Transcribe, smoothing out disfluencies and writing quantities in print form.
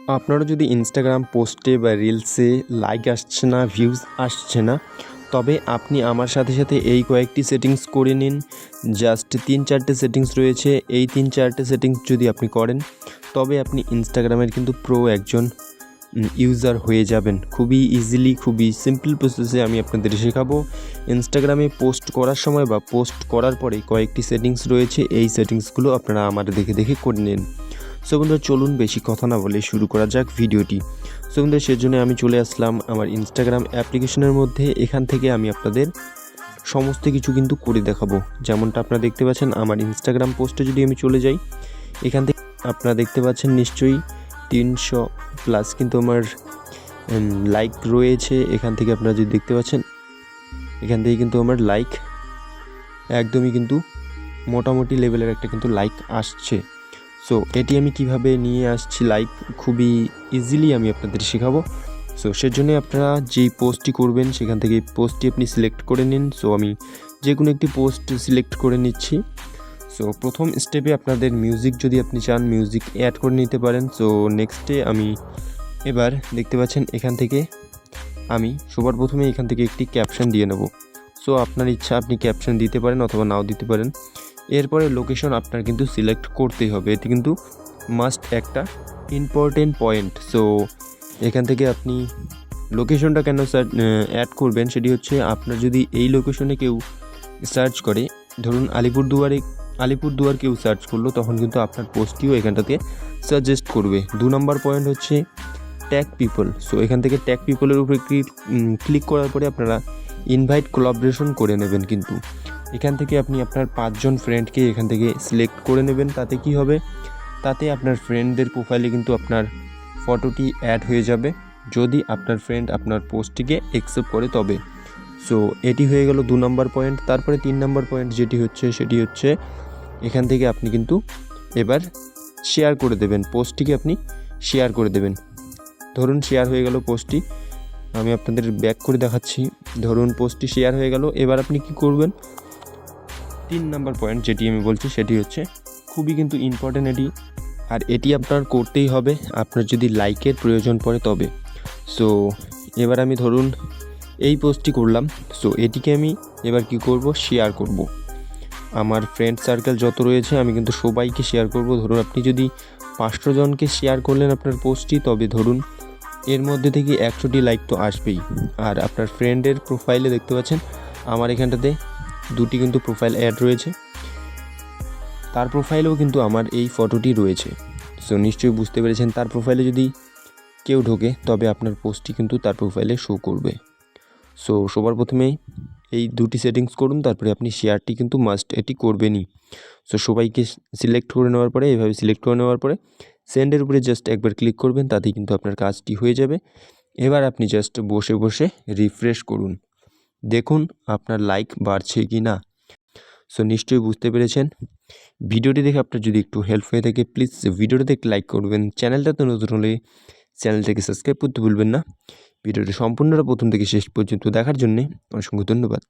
আপনারও যদি ইনস্টাগ্রাম পোস্টে বা রিলসে লাইক আসছে না, ভিউজ আসছে না, তবে আপনি আমার সাথে সাথে এই কয়েকটি সেটিংস করে নিন। জাস্ট 3-4টে সেটিংস রয়েছে। এই 3-4টে সেটিংস যদি আপনি করেন, তবে আপনি ইনস্টাগ্রামের কিন্তু প্রো একজন ইউজার হয়ে যাবেন। খুবই ইজিলি, খুবই সিম্পল প্রসেসে আমি আপনাদের শেখাবো। ইনস্টাগ্রামে পোস্ট করার সময় বা পোস্ট করার পরে কয়েকটি সেটিংস রয়েছে, এই সেটিংসগুলো আপনারা আমার দেখে দেখে করে নিন। সো বন্ধুরা, চলুন বেশি কথা না বলে শুরু করা যাক ভিডিওটি। সো বন্ধুরা, সেজন্য আমি চলে আসলাম আমার ইনস্টাগ্রাম অ্যাপ্লিকেশনের মধ্যে। এখান থেকে আমি আপনাদের সমস্ত কিছু কিন্তু করে দেখাবো। যেমনটা আপনারা দেখতে পাচ্ছেন, আমার ইনস্টাগ্রাম পোস্টে যদি আমি চলে যাই, এখান থেকে আপনারা দেখতে পাচ্ছেন নিশ্চয়ই 300+ কিন্তু আমার লাইক রয়েছে। এখান থেকে আপনারা যদি দেখতে পাচ্ছেন, এখান থেকে কিন্তু আমার লাইক একদমই কিন্তু মোটামুটি লেভেলের একটা কিন্তু লাইক আসছে। সো এটি আমি কিভাবে নিয়ে আসছি লাইক, খুবই ইজিলি আমি আপনাদের শেখাবো। সো সেজন্য আপনারা যেই পোস্টটি করবেন সেখান থেকে পোস্টটি আপনি সিলেক্ট করে নিন। সো আমি যে কোনো একটি পোস্ট সিলেক্ট করে নিচ্ছি। সো প্রথম স্টেপে আপনাদের মিউজিক যদি আপনি চান, মিউজিক অ্যাড করে নিতে পারেন। সো নেক্সটে আমি এবার দেখতে পাচ্ছেন এখান থেকে আমি সবার প্রথমে এখান থেকে একটি ক্যাপশন দিয়ে নেব। সো আপনার ইচ্ছা, আপনি ক্যাপশন দিতে পারেন অথবা নাও দিতে পারেন। এরপরে লোকেশন আপনার কিন্তু সিলেক্ট করতেই হবে, এটি কিন্তু মাস্ট একটা ইম্পর্টেন্ট পয়েন্ট। সো এখান থেকে আপনি লোকেশনটা কেন অ্যাড করবেন, সেটি হচ্ছে আপনার যদি এই লোকেশনে কেউ সার্চ করে, ধরুন আলিপুরদুয়ার কেউ সার্চ করলো, তখন কিন্তু আপনার পোস্টটিও এখানটাতে সাজেস্ট করবে। 2 নম্বর পয়েন্ট হচ্ছে ট্যাগ পিপল। সো এখান থেকে ট্যাগ পিপলের উপরে ক্লিক করার পরে আপনারা ইনভাইট কোলাবরেশন করে নেবেন। কিন্তু এখান থেকে আপনি আপনার 5 জন ফ্রেন্ডকে এখান থেকে সিলেক্ট করে নেবেন। তাতে কি হবে, তাতে আপনার ফ্রেন্ডদের প্রোফাইলে কিন্তু আপনার ফটোটি অ্যাড হয়ে যাবে, যদি আপনার ফ্রেন্ড আপনার পোস্টটিকে অ্যাকসেপ্ট করে তবে। সো এটি হয়ে গেল 2 নম্বর পয়েন্ট। তারপরে 3 নম্বর পয়েন্ট সেটি হচ্ছে এখান থেকে আপনি কিন্তু এবার শেয়ার করে দেবেন, পোস্টটিকে আপনি শেয়ার করে দেবেন। ধরুন শেয়ার হয়ে গেল পোস্টটি, আমি আপনাদের ব্যাক করে দেখাচ্ছি। ধরুন পোস্টটি শেয়ার হয়ে গেল। এবার আপনি কি করবেন, 3 নম্বর পয়েন্ট যেটি আমি বলছি সেটি হচ্ছে খুবই কিন্তু ইম্পর্টেন্ট এটি, আর এটি আপনার করতেই হবে আপনার যদি লাইকের প্রয়োজন পড়ে তবে। সো এবার আমি ধরুন এই পোস্টটি করলাম। সো এটিকে আমি এবার কি করব, শেয়ার করব। আমার ফ্রেন্ড সার্কেল যত রয়েছে আমি কিন্তু সবাইকে শেয়ার করব। ধরুন আপনি যদি 500 জনকে শেয়ার করলেন আপনার পোস্টটি, তবে ধরুন এর মধ্যে থেকে 100টি লাইক তো আসবেই। আর আপনার ফ্রেন্ডের প্রোফাইলে দেখতে পাচ্ছেন আমার এখানটাতে 2টি কিন্তু প্রোফাইল অ্যাড রয়েছে, তার প্রোফাইলেও কিন্তু আমার এই ফটোটি রয়েছে। সো নিশ্চয়ই বুঝতে পেরেছেন, তার প্রোফাইলে যদি কেউ ঢোকে তবে আপনার পোস্টটি কিন্তু তার প্রোফাইলে শো করবে। সো সবার প্রথমেই এই 2টি সেটিংস করুন, তারপরে আপনি শেয়ারটি কিন্তু মাস্ট এটি করবেনই। সো সবাইকে সিলেক্ট করে নেওয়ার পরে, এইভাবে সিলেক্ট করে নেওয়ার পরে সেন্ডের উপরে জাস্ট একবার ক্লিক করবেন, তাতেই কিন্তু আপনার কাজটি হয়ে যাবে। এবার আপনি জাস্ট বসে বসে রিফ্রেশ করুন, দেখুন আপনার লাইক বাড়ছে কি না। সো নিশ্চয়ই বুঝতে পেরেছেন। ভিডিওটি দেখে আপনার যদি একটু হেল্প হয়ে থাকে, প্লিজ ভিডিওটিতে একটি লাইক করবেন। চ্যানেলটাতে নতুন হলে চ্যানেলটাকে সাবস্ক্রাইব করতে ভুলবেন না। ভিডিওটি সম্পূর্ণটা প্রথম থেকে শেষ পর্যন্ত দেখার জন্যে অসংখ্য ধন্যবাদ।